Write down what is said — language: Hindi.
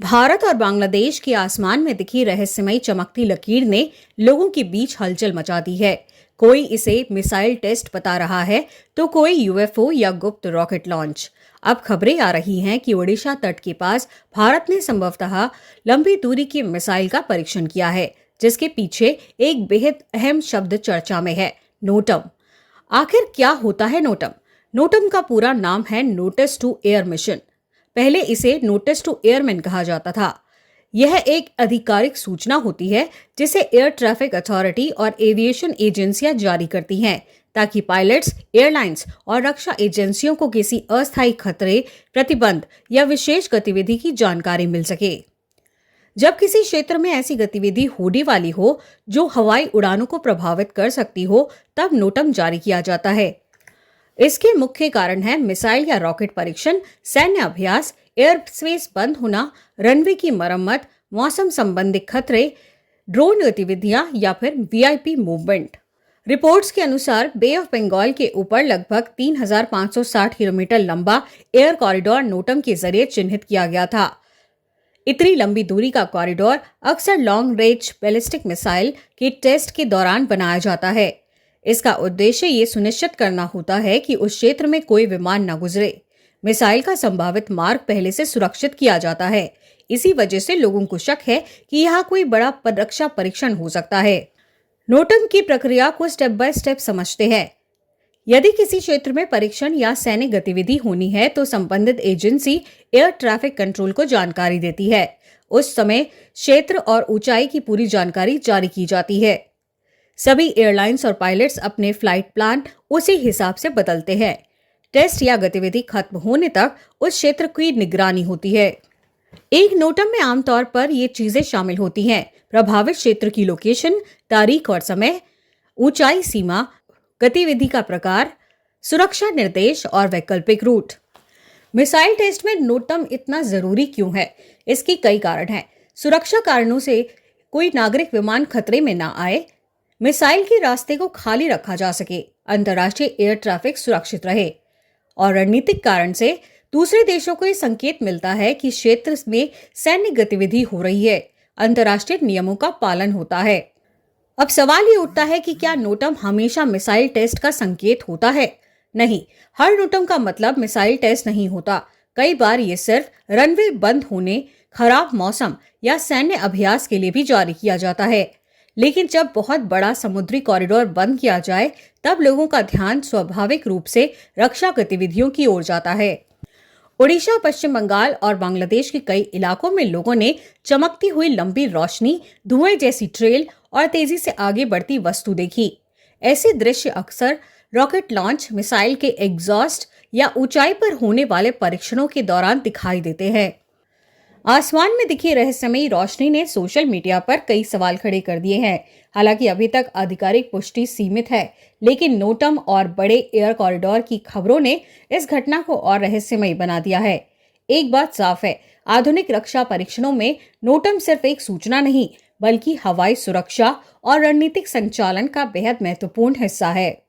भारत और बांग्लादेश के आसमान में दिखी रहस्यमयी चमकती लकीर ने लोगों के बीच हलचल मचा दी है। कोई इसे मिसाइल टेस्ट बता रहा है तो कोई यूएफओ या गुप्त रॉकेट लॉन्च। अब खबरें आ रही हैं कि ओडिशा तट के पास भारत ने संभवतः लंबी दूरी की मिसाइल का परीक्षण किया है, जिसके पीछे एक बेहद अहम शब्द चर्चा में है, नोटम। आखिर क्या होता है नोटम? नोटम का पूरा नाम है नोटिस टू एयर मिशन। पहले इसे नोटिस टू एयरमैन कहा जाता था। यह एक आधिकारिक सूचना होती है जिसे एयर ट्रैफिक अथॉरिटी और एविएशन एजेंसियां जारी करती हैं, ताकि पायलट्स, एयरलाइंस और रक्षा एजेंसियों को किसी अस्थायी खतरे, प्रतिबंध या विशेष गतिविधि की जानकारी मिल सके। जब किसी क्षेत्र में ऐसी गतिविधि होने वाली हो जो हवाई उड़ानों को प्रभावित कर सकती हो, तब नोटम जारी किया जाता है। इसके मुख्य कारण है मिसाइल या रॉकेट परीक्षण, सैन्य अभ्यास, एयर स्पेस बंद होना, रनवे की मरम्मत, मौसम संबंधी खतरे, ड्रोन गतिविधियां या फिर वीआईपी मूवमेंट। रिपोर्ट्स के अनुसार बे ऑफ बंगाल के ऊपर लगभग 3,560 किलोमीटर लंबा एयर कॉरिडोर नोटम के जरिए चिन्हित किया गया था। इतनी लंबी दूरी का कॉरिडोर अक्सर लॉन्ग रेंज बैलिस्टिक मिसाइल के टेस्ट के दौरान बनाया जाता है। इसका उद्देश्य ये सुनिश्चित करना होता है कि उस क्षेत्र में कोई विमान न गुजरे। मिसाइल का संभावित मार्ग पहले से सुरक्षित किया जाता है। इसी वजह से लोगों को शक है कि यहाँ कोई बड़ा रक्षा परीक्षण हो सकता है। नोटम की प्रक्रिया को स्टेप बाय स्टेप समझते हैं। यदि किसी क्षेत्र में परीक्षण या सैन्य गतिविधि होनी है तो संबंधित एजेंसी एयर ट्रैफिक कंट्रोल को जानकारी देती है। उस समय क्षेत्र और ऊंचाई की पूरी जानकारी जारी की जाती है। सभी एयरलाइंस और पायलट्स अपने फ्लाइट प्लान उसी हिसाब से बदलते हैं। टेस्ट या गतिविधि खत्म होने तक उस क्षेत्र की निगरानी होती है। एक नोटम में आमतौर पर ये चीजें शामिल होती हैं: प्रभावित क्षेत्र की लोकेशन, तारीख और समय, ऊंचाई सीमा, गतिविधि का प्रकार, सुरक्षा निर्देश और वैकल्पिक रूट। मिसाइल टेस्ट में नोटम इतना जरूरी क्यों है? इसके कई कारण हैं। सुरक्षा कारणों से कोई नागरिक विमान खतरे में ना आए, मिसाइल के रास्ते को खाली रखा जा सके, अंतर्राष्ट्रीय एयर ट्रैफिक सुरक्षित रहे, और रणनीतिक कारण से दूसरे देशों को यह संकेत मिलता है कि क्षेत्र में सैन्य गतिविधि हो रही है, अंतर्राष्ट्रीय नियमों का पालन होता है। अब सवाल ये उठता है कि क्या नोटम हमेशा मिसाइल टेस्ट का संकेत होता है? नहीं, हर नोटम का मतलब मिसाइल टेस्ट नहीं होता। कई बार ये सिर्फ रनवे बंद होने, खराब मौसम या सैन्य अभ्यास के लिए भी जारी किया जाता है। लेकिन जब बहुत बड़ा समुद्री कॉरिडोर बंद किया जाए, तब लोगों का ध्यान स्वाभाविक रूप से रक्षा गतिविधियों की ओर जाता है। ओडिशा, पश्चिम बंगाल और बांग्लादेश के कई इलाकों में लोगों ने चमकती हुई लंबी रोशनी, धुएं जैसी ट्रेल और तेजी से आगे बढ़ती वस्तु देखी। ऐसे दृश्य अक्सर रॉकेट लॉन्च, मिसाइल के एग्जॉस्ट या ऊंचाई पर होने वाले परीक्षणों के दौरान दिखाई देते हैं। आसमान में दिखी रहस्यमयी रोशनी ने सोशल मीडिया पर कई सवाल खड़े कर दिए हैं। हालांकि अभी तक आधिकारिक पुष्टि सीमित है, लेकिन नोटम और बड़े एयर कॉरिडोर की खबरों ने इस घटना को और रहस्यमयी बना दिया है। एक बात साफ है, आधुनिक रक्षा परीक्षणों में नोटम सिर्फ एक सूचना नहीं, बल्कि हवाई सुरक्षा और रणनीतिक संचालन का बेहद महत्वपूर्ण हिस्सा है।